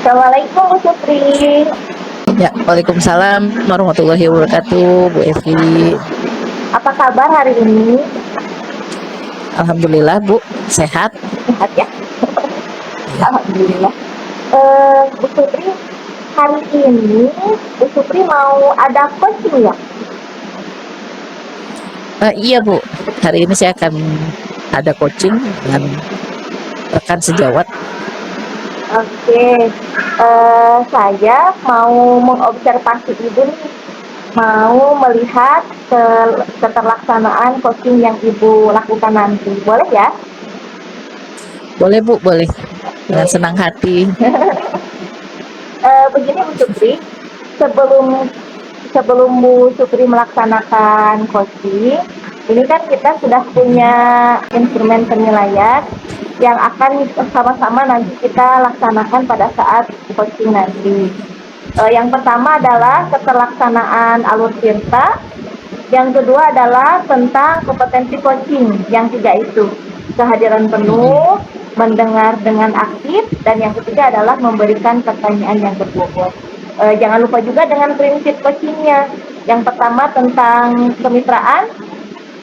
Assalamualaikum Bu Supri. Ya, Waalaikumsalam warahmatullahi wabarakatuh, Bu Evi. Apa kabar hari ini? Alhamdulillah, Bu, sehat. Sehat ya? Ya. Alhamdulillah. Bu Supri, hari ini Bu Supri mau ada coaching ya? Iya, Bu. Hari ini saya akan ada coaching dengan rekan sejawat. Oke, saya mau mengobservasi Ibu nih, mau melihat keterlaksanaan coaching yang Ibu lakukan nanti. Boleh ya? Boleh, Bu, boleh. Dengan senang hati. Begini Bu Supri, sebelum Bu Supri melaksanakan coaching, ini kan kita sudah punya instrumen penilaian yang akan sama-sama nanti kita laksanakan pada saat coaching nanti. Yang pertama adalah keterlaksanaan alur tirta, yang kedua adalah tentang kompetensi coaching, yang tiga itu kehadiran penuh, mendengar dengan aktif, dan yang ketiga adalah memberikan pertanyaan yang berbobot. Jangan lupa juga dengan prinsip coachingnya. Yang pertama tentang kemitraan,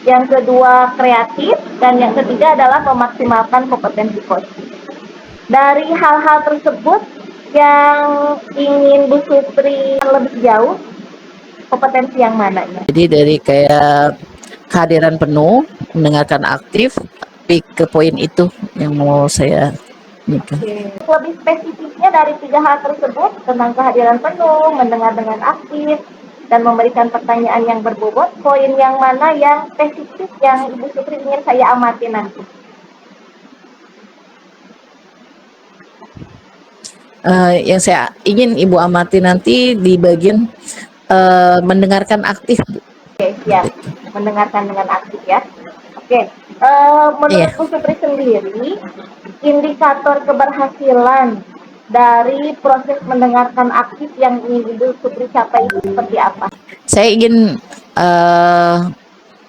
yang kedua kreatif, dan yang ketiga adalah memaksimalkan kompetensi coaching. Dari hal-hal tersebut yang ingin Bu Supri lebih jauh, kompetensi yang mana ya? Jadi dari kayak kehadiran penuh, mendengarkan aktif, tapi ke poin itu yang mau saya nikah. Lebih spesifiknya dari tiga hal tersebut tentang kehadiran penuh, mendengar dengan aktif, dan memberikan pertanyaan yang berbobot, poin yang mana yang spesifik yang Ibu Supri ingin saya amati nanti? Yang saya ingin Ibu amati nanti di bagian mendengarkan aktif, Bu. Oke, siap. Mendengarkan dengan aktif ya. Oke, menurut Bu Supri sendiri, indikator keberhasilan dari proses mendengarkan aktif yang ingin Ibu Supri capai itu seperti apa? Saya ingin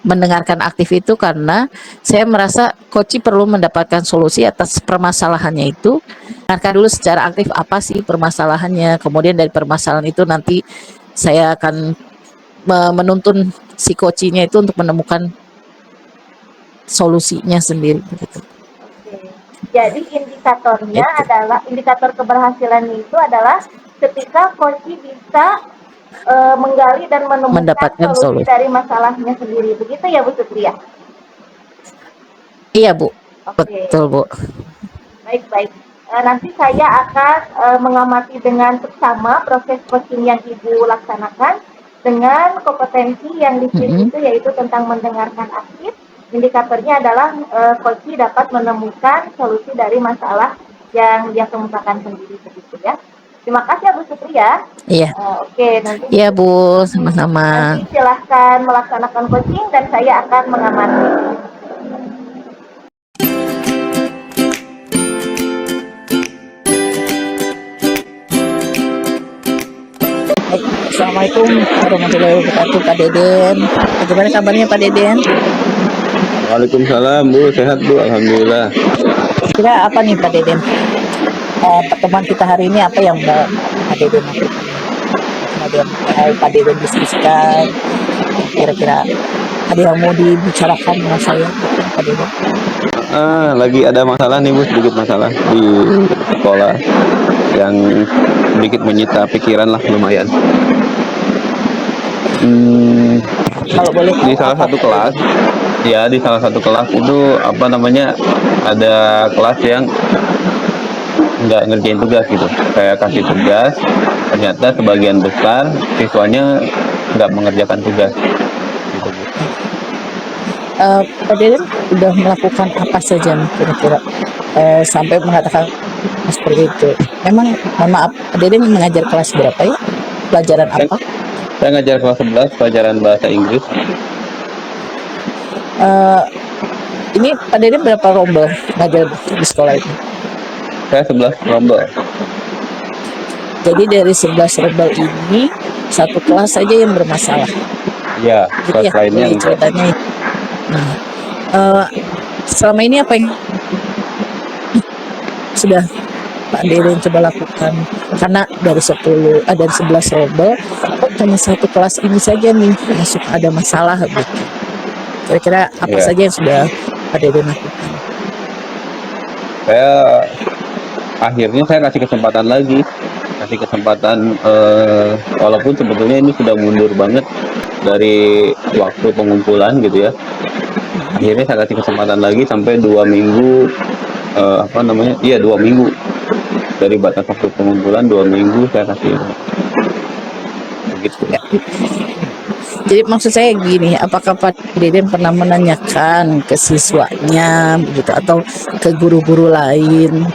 mendengarkan aktif itu karena saya merasa coach perlu mendapatkan solusi atas permasalahannya itu. Dengarkan dulu secara aktif apa sih permasalahannya, kemudian dari permasalahan itu nanti saya akan menuntun si coachnya itu untuk menemukan solusinya sendiri. Gitu. Jadi indikatornya adalah, indikator keberhasilan itu adalah ketika coach bisa menggali dan menemukan mendapatkan solusi dari masalahnya sendiri. Begitu ya Bu Supri ya? Iya Bu, Oke. betul Bu. Baik. Nanti saya akan mengamati dengan seksama proses coaching yang Ibu laksanakan dengan kompetensi yang di sini itu yaitu tentang mendengarkan aktif. Indikatornya adalah coach dapat menemukan solusi dari masalah yang dia kemukakan sendiri begitu ya. Terima kasih ya Bu Supri ya. Iya. Oke, nanti. Iya Bu, sama-sama. Nanti silahkan melaksanakan coaching dan saya akan mengamati. Assalamualaikum warahmatullahi wabarakatuh, Pak Deden. Bagaimana kabarnya Pak Deden? Waalaikumsalam Bu, sehat Bu, alhamdulillah. Kira apa nih Pak Deden? Pertemuan kita hari ini apa yang mau Pak Deden lakukan? Kemudian Pak Deden diskusikan, kira-kira ada yang mau dibicarakan dengan saya, Pak Deden? Lagi ada masalah nih Bu, sedikit masalah di sekolah yang sedikit menyita pikiran lah, lumayan. Kalau boleh di salah satu kelas, ya di salah satu kelas itu apa namanya, ada kelas yang nggak ngerjain tugas gitu, kayak kasih tugas, ternyata sebagian besar siswanya nggak mengerjakan tugas. Gitu, Bu. Pak Deden udah melakukan apa saja kira-kira sampai mengatakan seperti itu? Memang, mohon maaf, Pak Deden mengajar kelas berapa ya? Pelajaran apa? Saya ngajar kelas 11 pelajaran bahasa Inggris. Ini Pak Deden berapa rombel ngajar di sekolah itu? Saya 11 rombel. Jadi dari 11 rombel ini satu kelas saja yang bermasalah. Ya, kelas lainnya ceritanya. Selama ini apa yang sudah Pak Deden coba lakukan? Karena dari 10, dari 11 robot, kok hanya satu kelas ini saja nih yang suka ada masalah gitu. Kira-kira apa Iya. saja yang sudah Pak Deden lakukan? Saya akhirnya saya kasih kesempatan lagi, kasih kesempatan, walaupun sebetulnya ini sudah mundur banget dari waktu pengumpulan gitu ya. Akhirnya saya kasih kesempatan lagi sampai 2 minggu, apa namanya, iya 2 minggu dari batas waktu pengumpulan, 2 minggu saya kasih begitu. Ya, jadi maksud saya gini, apakah Pak Deden pernah menanyakan ke siswanya gitu atau ke guru-guru lain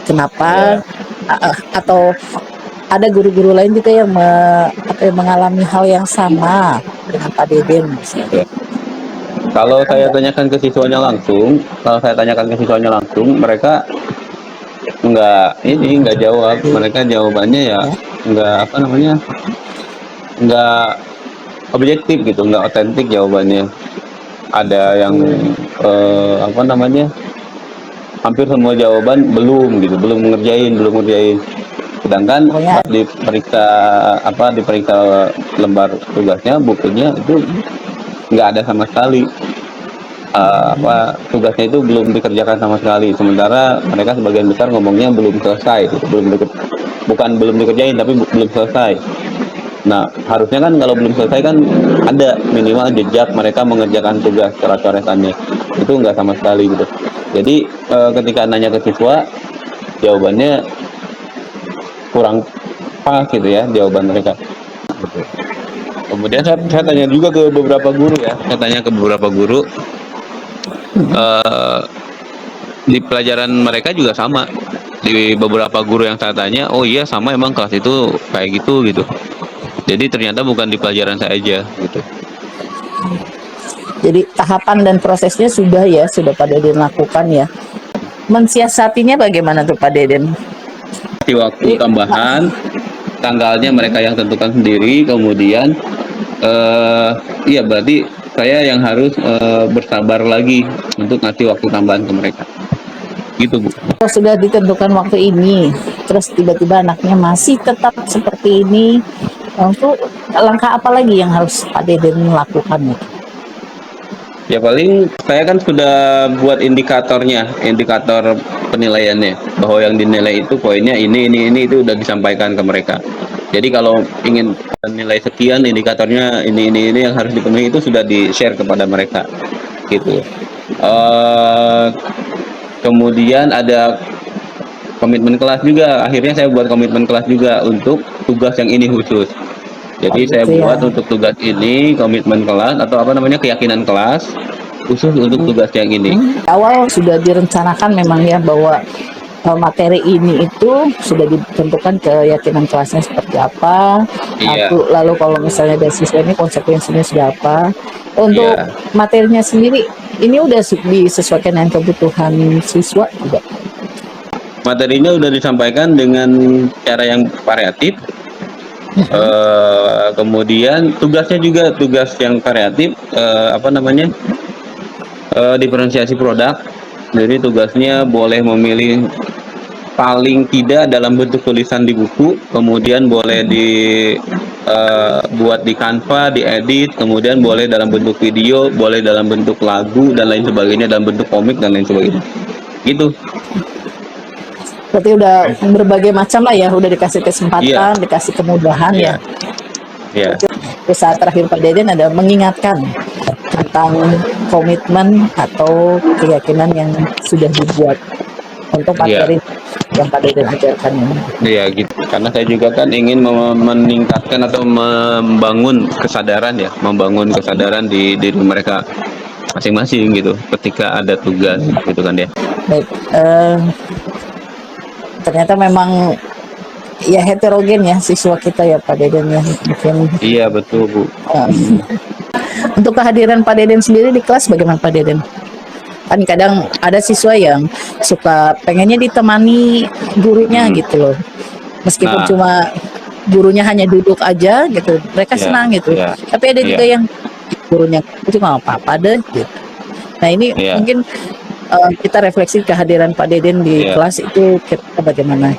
kenapa Ya. atau ada guru-guru lain juga yang mengalami hal yang sama dengan Pak Deden misalnya? Ya. Kalau saya Enggak. tanyakan ke siswanya langsung, mereka nggak jawab. Mereka jawabannya ya Ya. nggak apa namanya, nggak objektif gitu, nggak otentik jawabannya. Ada yang apa namanya, hampir semua jawaban belum gitu, belum ngerjain. Sedangkan Pokoknya pas diperiksa lembar tugasnya, bukunya itu nggak ada sama sekali. Tugasnya itu belum dikerjakan sama sekali. Sementara mereka sebagian besar ngomongnya belum selesai, gitu. Bukan belum dikerjain tapi belum selesai. Nah, harusnya kan kalau belum selesai kan ada minimal jejak mereka mengerjakan tugas coret-coretannya. Itu nggak sama sekali gitu. Jadi ketika nanya ke siswa, jawabannya kurang pas gitu ya jawaban mereka. Kemudian saya tanya juga ke beberapa guru ya. Saya tanya ke beberapa guru, di pelajaran mereka juga sama. Di beberapa guru yang saya tanya, oh iya sama, emang kelas itu kayak gitu. Jadi ternyata bukan di pelajaran saya aja gitu. jadi tahapan dan prosesnya sudah Pak Deden lakukan ya. Mensiasatinya bagaimana tuh Pak Deden? Di waktu tambahan, tanggalnya mereka yang tentukan sendiri. Kemudian iya berarti saya yang harus bersabar lagi untuk ngasih waktu tambahan ke mereka. Gitu Bu. Kalau sudah ditentukan waktu ini, terus tiba-tiba anaknya masih tetap seperti ini, untuk langkah apa lagi yang harus Pak Deden lakukan? Ya paling saya kan sudah buat indikator penilaiannya, bahwa yang dinilai itu poinnya ini itu udah disampaikan ke mereka. Jadi kalau ingin nilai sekian, indikatornya ini yang harus dipenuhi, itu sudah di-share kepada mereka gitu. Kemudian ada komitmen kelas juga. Akhirnya saya buat komitmen kelas juga untuk tugas yang ini khusus. Jadi saya buat untuk tugas ini komitmen kelas, atau apa namanya, keyakinan kelas khusus untuk tugas yang ini. Awal sudah direncanakan memang ya bahwa materi ini itu sudah ditentukan keyakinan kelasnya seperti apa. Iya. Lalu kalau misalnya dari siswa ini konsekuensinya sudah apa. Untuk Iya. materinya sendiri ini udah disesuaikan dengan kebutuhan siswa juga. Materinya udah disampaikan dengan cara yang variatif. Kemudian tugasnya juga tugas yang variatif, apa namanya, diferensiasi produk. Jadi tugasnya boleh memilih paling tidak dalam bentuk tulisan di buku, kemudian boleh buat di Canva, diedit, kemudian boleh dalam bentuk video, boleh dalam bentuk lagu dan lain sebagainya, dalam bentuk komik dan lain sebagainya. Gitu. Berarti udah berbagai macam lah ya, udah dikasih kesempatan, Iya. dikasih kemudahan ya. Iya. Di saat terakhir Pak Deden ada mengingatkan tentang komitmen atau keyakinan yang sudah dibuat untuk materi yang Pak Deden ajarkan ini. Iya gitu. Karena saya juga kan ingin meningkatkan atau membangun kesadaran di diri mereka masing-masing gitu ketika ada tugas gitu kan ya. Baik, ternyata memang ya heterogen ya siswa kita ya Pak Deden ya, mungkin. Iya betul Bu. Untuk kehadiran Pak Deden sendiri di kelas bagaimana Pak Deden? Kan kadang ada siswa yang suka pengennya ditemani gurunya gitu loh, meskipun cuma gurunya hanya duduk aja gitu, mereka senang gitu. Tapi ada juga yang gurunya itu nggak apa-apa deh gitu. Nah ini mungkin kita refleksi kehadiran Pak Deden di kelas itu bagaimana?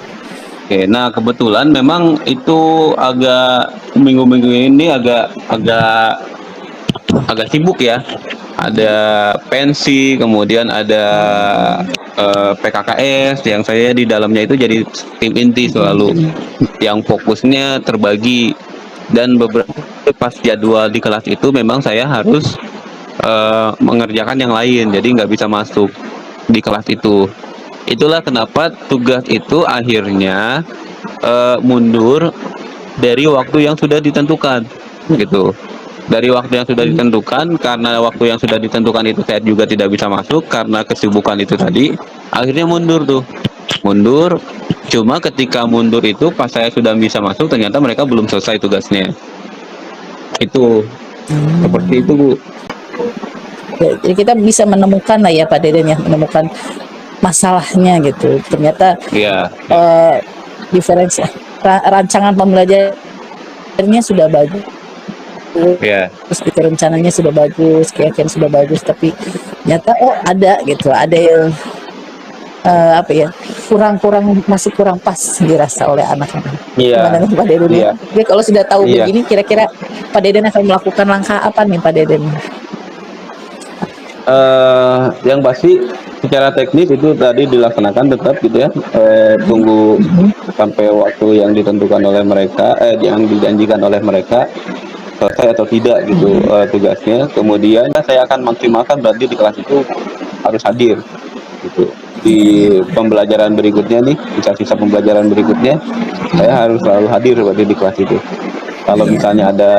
Oke, nah kebetulan memang itu agak minggu-minggu ini agak agak agak sibuk ya. Ada pensi, kemudian ada PKKS yang saya di dalamnya itu jadi tim inti selalu, yang fokusnya terbagi, dan beberapa pas jadwal di kelas itu memang saya harus mengerjakan yang lain, jadi nggak bisa masuk di kelas itu. Itulah kenapa tugas itu akhirnya mundur dari waktu yang sudah ditentukan, gitu. Dari waktu yang sudah ditentukan, karena waktu yang sudah ditentukan itu saya juga tidak bisa masuk karena kesibukan itu tadi, akhirnya mundur tuh. Mundur, cuma ketika mundur itu pas saya sudah bisa masuk ternyata mereka belum selesai tugasnya. Itu seperti itu, Bu. Ya, jadi kita bisa menemukan lah ya Pak Deden ya, menemukan masalahnya gitu. Ternyata Iya, diferensi rancangan pembelajarannya sudah bagus, iya, terus itu rencananya sudah bagus, keyakinan sudah bagus, tapi ternyata ada gitu, ada yang apa ya, kurang masih kurang pas dirasa oleh anak-anak. iya, Gimana nih Pak Deden? iya, Jadi kalau sudah tahu iya. begini, kira-kira Pak Deden akan melakukan langkah apa nih Pak Deden? Yang pasti secara teknis itu tadi dilaksanakan tetap gitu ya. Tunggu sampai waktu yang ditentukan oleh mereka, yang dijanjikan oleh mereka selesai atau tidak gitu tugasnya. Kemudian saya akan maksimalkan berarti di kelas itu harus hadir gitu. Di pembelajaran berikutnya nih, sisa-sisa pembelajaran berikutnya, saya harus selalu hadir berarti di kelas itu. Kalau misalnya ada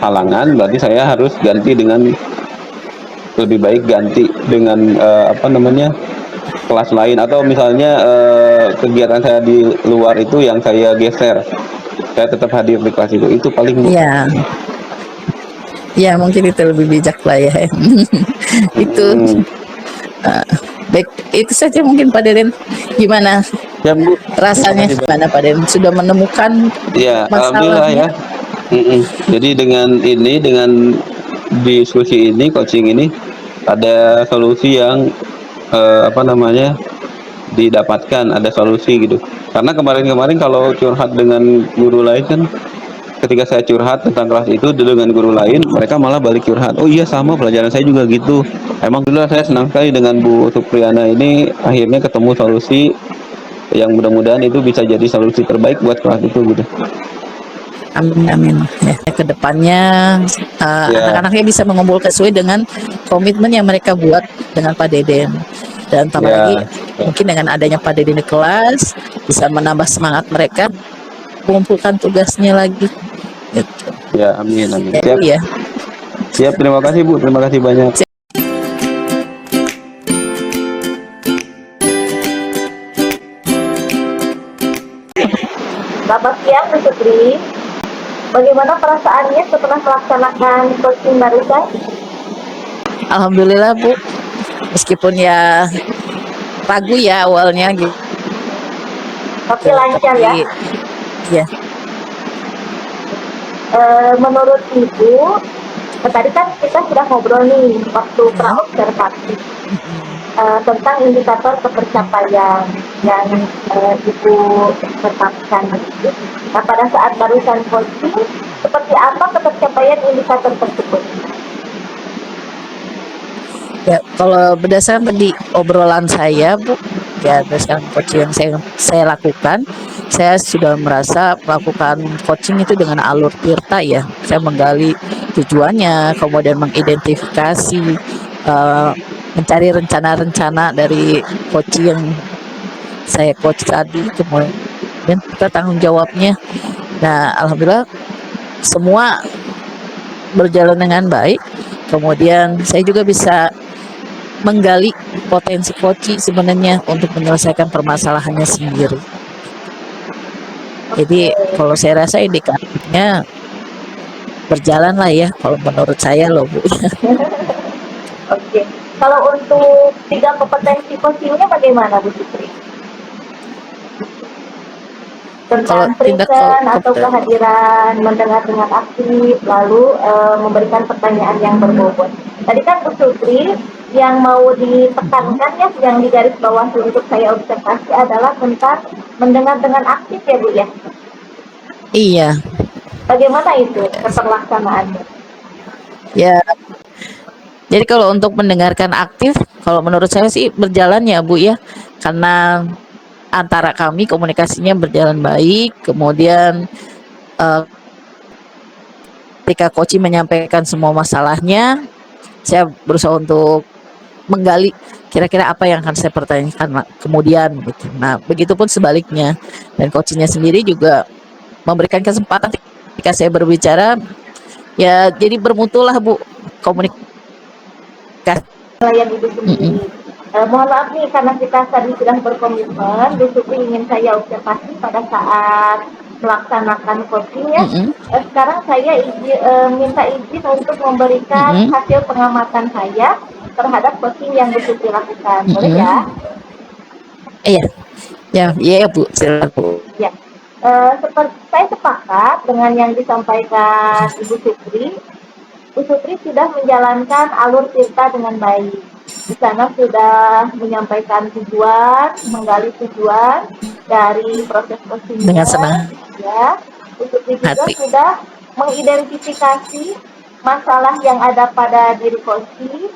halangan, berarti saya harus ganti dengan lebih baik ganti dengan kelas lain, atau misalnya kegiatan saya di luar itu yang saya geser, saya tetap hadir di kelas itu paling. Ya, ya mungkin itu lebih bijak lah ya. Itu baik, itu saja mungkin Pak Deden. Gimana Ya, Bu. rasanya, Terima kasih, gimana Pak Deden sudah menemukan ya, alhamdulillah ya. masalahnya? Jadi dengan diskusi ini, coaching ini, ada solusi yang didapatkan, ada solusi gitu. Karena kemarin-kemarin kalau curhat dengan guru lain kan, ketika saya curhat tentang kelas itu dengan guru lain, mereka malah balik curhat, oh iya sama pelajaran saya juga gitu. Emang dulu saya senang sekali dengan Bu Supriyana ini, akhirnya ketemu solusi yang mudah-mudahan itu bisa jadi solusi terbaik buat kelas itu gitu. Amin, amin. Ya, kedepannya Ya, anak-anaknya bisa mengumpulkan sesuai dengan komitmen yang mereka buat dengan Pak Deden. Dan tambah ya, lagi, mungkin dengan adanya Pak Deden di kelas bisa menambah semangat mereka mengumpulkan tugasnya lagi. Gitu. ya, amin, amin. Jadi Siap, ya, siap. Terima kasih Bu, terima kasih banyak. Selamat siang, Bu Sutri. Bagaimana perasaannya setelah melaksanakan coaching barusan? alhamdulillah Bu, meskipun ya ragu ya awalnya gitu. Tapi lancar ya. Ya, Menurut Ibu, tadi kan kita sudah ngobrol nih waktu praobservasi tentang indikator ketercapaian yang Ibu tetapkan. Nah, pada saat barusan coaching, seperti apa ketercapaian indikator tersebut? ya, kalau berdasarkan tadi obrolan saya Bu, ya berdasarkan coaching yang saya lakukan, saya sudah merasa melakukan coaching itu dengan alur tirta ya. Saya menggali tujuannya, kemudian mengidentifikasi, mencari rencana-rencana dari coaching yang saya coach tadi, kemudian kita tanggung jawabnya. Nah, alhamdulillah semua berjalan dengan baik. Kemudian saya juga bisa menggali potensi coach sebenarnya untuk menyelesaikan permasalahannya sendiri. Jadi kalau saya rasa indikatornya berjalan lah ya, kalau menurut saya loh Bu. Oke. Kalau untuk 3 kompetensi coachingnya bagaimana Bu Sutri? Tentang present atau kehadiran, mendengar dengan aktif, lalu memberikan pertanyaan yang berbobot. Tadi kan Bu Sutri yang mau ditekankan ya, yang di garis bawah untuk saya observasi adalah tentang mendengar dengan aktif ya Bu ya. Iya, Bagaimana itu keterlaksanaannya? ya. Jadi kalau untuk mendengarkan aktif, kalau menurut saya sih berjalan ya Bu ya, karena antara kami komunikasinya berjalan baik, kemudian eh, ketika coach menyampaikan semua masalahnya, saya berusaha untuk menggali kira-kira apa yang akan saya pertanyakan kemudian gitu. Nah, begitupun sebaliknya, dan coachnya sendiri juga memberikan kesempatan ketika saya berbicara, ya jadi bermutulah Bu komunikasi. Nelayan itu sendiri. Mohon maaf nih karena kita tadi sudah berkomitmen, Bu Supri ingin saya observasi pada saat melaksanakan coaching ya. Sekarang saya minta izin untuk memberikan hasil pengamatan saya terhadap coaching yang Bu Supri lakukan. Boleh ya? Iya, ya Bu, silakan Bu. Ya. Seperti saya sepakat dengan yang disampaikan Ibu Supri. Bu Supri sudah menjalankan alur cerita dengan baik. Di sana sudah menyampaikan tujuan, menggali tujuan dari proses coachingnya. Dengan senang Ya, Bu Supri juga hati. sudah mengidentifikasi masalah yang ada pada diri coaching,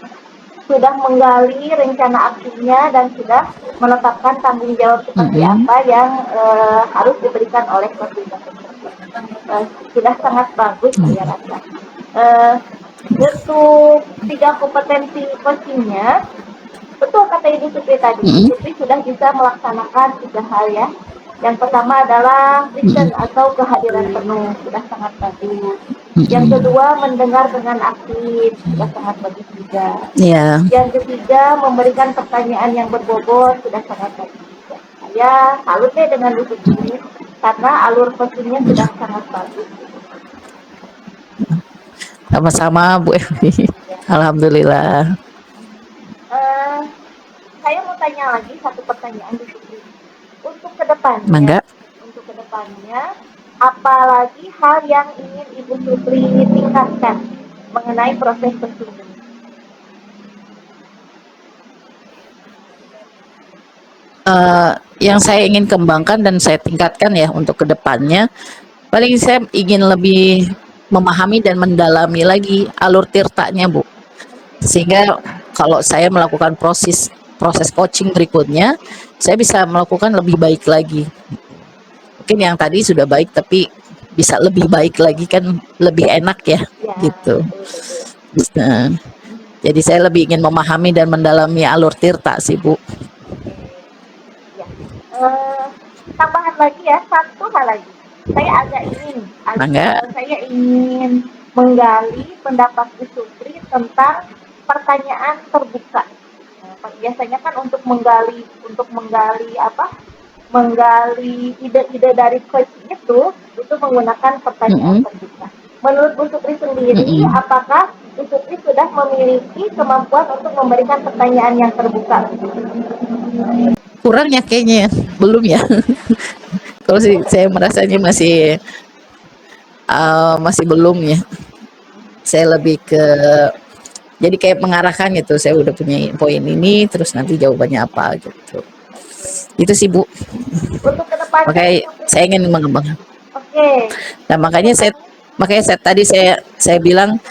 sudah menggali rencana aksinya dan sudah menetapkan tanggung jawab seperti apa yang harus diberikan oleh coaching. Sudah sangat bagus saya rasa. Untuk 3 kompetensi coachingnya, betul kata Ibu Supri tadi, Ibu Supri sudah bisa melaksanakan 3 hal ya. Yang pertama adalah listen atau kehadiran penuh, sudah sangat bagus. Yang kedua, mendengar dengan aktif, sudah sangat bagus juga. Yeah. Yang ketiga, memberikan pertanyaan yang berbobot, sudah sangat bagus juga. Saya salut deh dengan Bu Supri, karena alur coachingnya sudah sangat bagus. Sama-sama Bu Evi. Alhamdulillah. Saya mau tanya lagi satu pertanyaan Bu Supri. Untuk kedepannya, Mangga. apalagi hal yang ingin Ibu Supri tingkatkan mengenai proses coaching ini? Yang saya ingin kembangkan dan saya tingkatkan ya untuk kedepannya, paling saya ingin lebih memahami dan mendalami lagi alur tirtanya Bu, sehingga kalau saya melakukan proses coaching berikutnya, saya bisa melakukan lebih baik lagi. Mungkin yang tadi sudah baik tapi bisa lebih baik lagi kan lebih enak ya, gitu. Nah, jadi saya lebih ingin memahami dan mendalami alur tirta sih Bu. Tambahan lagi ya, satu hal lagi. Saya ingin menggali pendapat Bu Supri tentang pertanyaan terbuka. Biasanya kan untuk menggali ide-ide dari coach itu menggunakan pertanyaan terbuka. Menurut Bu Supri sendiri, apakah Bu Supri sudah memiliki kemampuan untuk memberikan pertanyaan yang terbuka? Kurangnya kayaknya, belum ya. Kalau sih saya merasanya masih belum ya. Saya lebih ke jadi kayak mengarahkan gitu. Saya udah punya poin ini, terus nanti jawabannya apa gitu. Itu sih Bu. Untuk kedepannya, makanya saya ingin mengembangkan. Oke. Nah makanya saya tadi saya bilang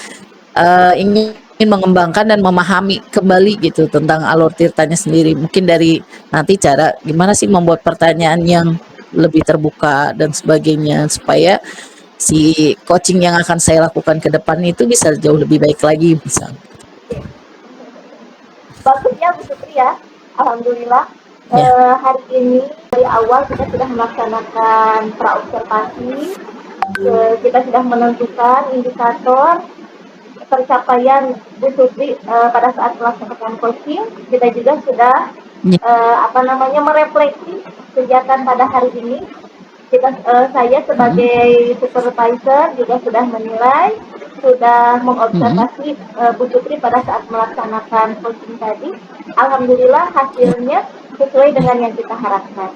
ingin mengembangkan dan memahami kembali gitu tentang alur tirtanya sendiri. Mungkin dari nanti cara gimana sih membuat pertanyaan yang lebih terbuka dan sebagainya supaya si coaching yang akan saya lakukan ke depan itu bisa jauh lebih baik lagi misalnya. Bagus ya Bu Supri ya, alhamdulillah. Hari ini dari awal kita sudah melaksanakan praobservasi, kita sudah menentukan indikator pencapaian Bu Supri pada saat melaksanakan coaching. Kita juga sudah merefleksi kegiatan pada hari ini. Saya sebagai supervisor juga sudah menilai, sudah mengobservasi Bu Supri pada saat melaksanakan coaching tadi. Alhamdulillah hasilnya sesuai dengan yang kita harapkan.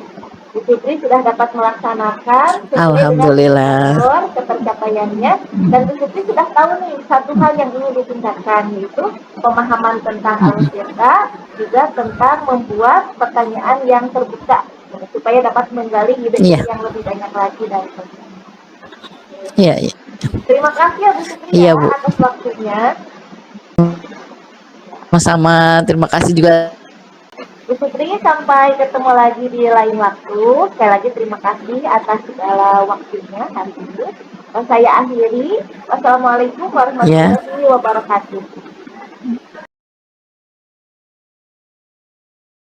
Bu Supri sudah dapat melaksanakan sesuai dengan Alhamdulillah. indikator ketercapaiannya, dan Bu Supri sudah tahu nih satu hal yang ingin ditingkatkan, yaitu pemahaman tentang alutsista, juga tentang membuat pertanyaan yang terbuka supaya dapat menggali ide-ide Iya. yang lebih banyak lagi dari peserta. Iya, iya. Terima kasih ya Bu Supri Iya, ya Bu. atas waktunya. Sama-sama, terima kasih juga. Bu Supri, sampai ketemu lagi di lain waktu. Sekali lagi terima kasih atas segala waktunya hari ini. Dan saya akhiri. Wassalamualaikum warahmatullahi wabarakatuh.